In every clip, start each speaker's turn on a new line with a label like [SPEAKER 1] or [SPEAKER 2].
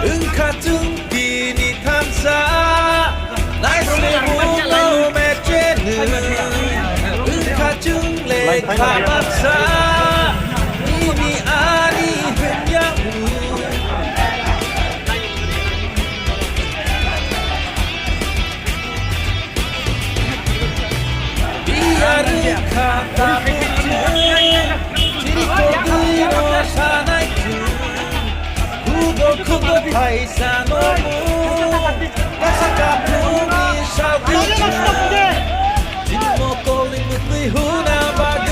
[SPEAKER 1] 응가증 비니 탐사 나이스 무로 맺제는 응가증 레카 박사 이미 아니 흔야우 비아르 카타부트 지리코드로 사나이트 구독 파이사노무 가사카푸미 샤위트 진모콜링 무트이 후나바그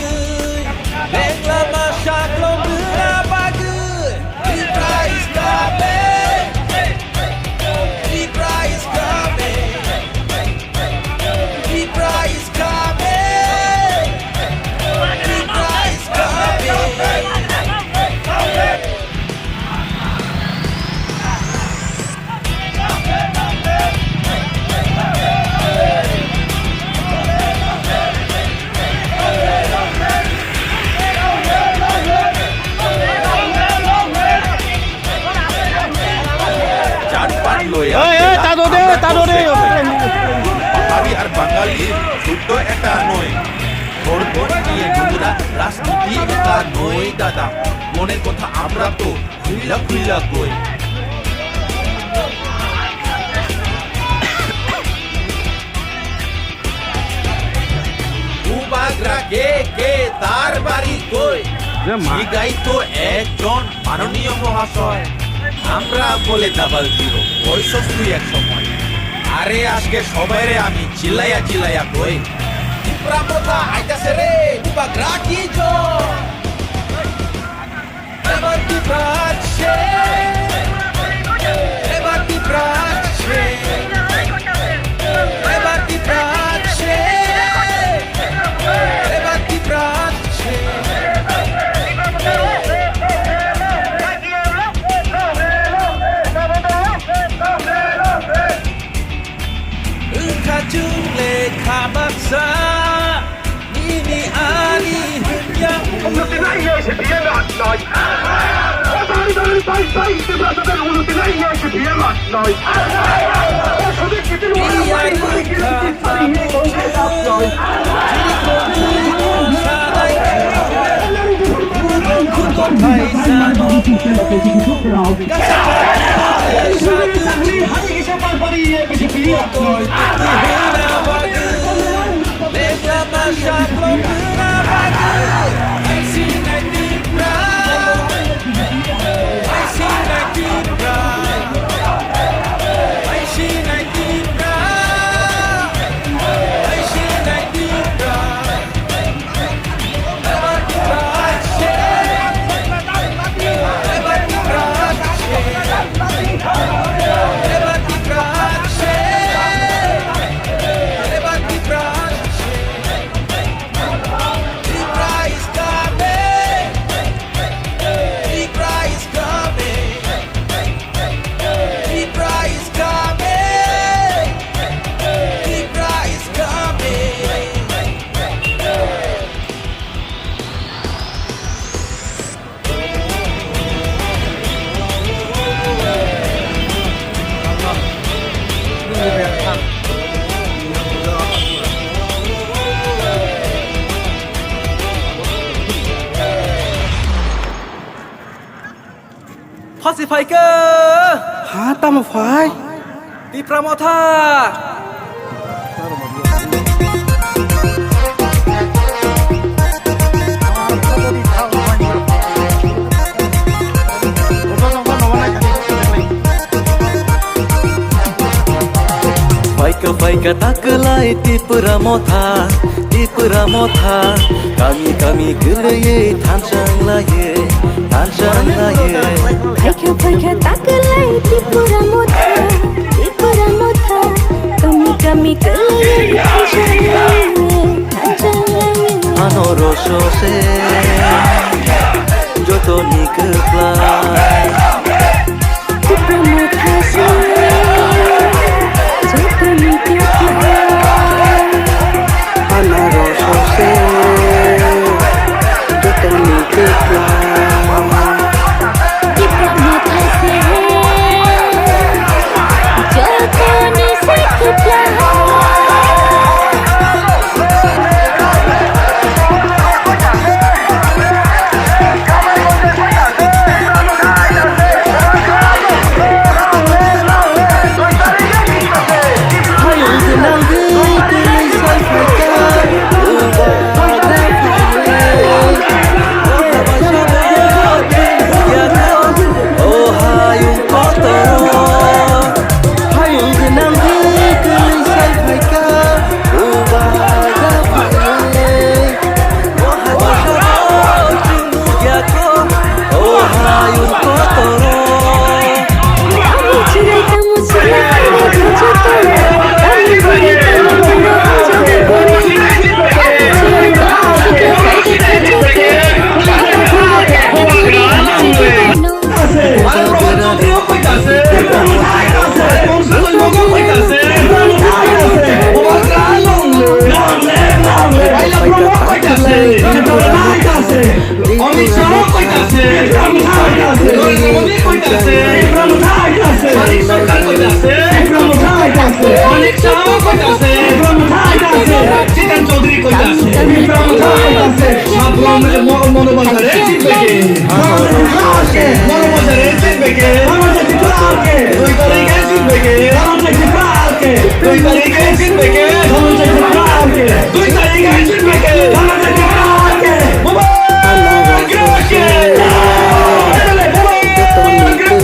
[SPEAKER 1] 랭라마 샤클로그나 바그 리브라 is coming 리브라 is coming 리브라 is coming 리브라 is coming পাহাড়ি আর বাঙালি শুদ্ধ এটা নয় ধর্ম দিয়ে হিন্দুরা রাজনীতি এটা নয় দাদা মনের কথা আমরা তো খুইলা খুইলা কই উবাগ্রা কে তার বাড়ি কই গাই তো একজন মাননীয় মহাশয় আমরা বলে ডাবল জিরো কইছস তুই এক সময় আরে আজকে সবাইরে আমি চিল্লাইয়া কই প্রামতা আইতাছে রে উবাগ্রা কি জো এবার কি প্রাচ্ছে এবার কি প্রাচ্ছে এবার কি প্রাচ্ছে এবার কি প্রাচ্ছে Kajule kabaksa ini ani yang
[SPEAKER 2] Ulutinaya si Piamat Noy. Dari tay si President Ulutinaya si Piamat Noy. Sudik kita
[SPEAKER 1] Pacifier
[SPEAKER 3] Hatam Fai
[SPEAKER 1] di Pramotha
[SPEAKER 4] Faika takelai di Pramotha kami geleye tansang laye
[SPEAKER 5] Faika takelai di Pramotha
[SPEAKER 4] রসে যত নিকলা
[SPEAKER 2] Tuj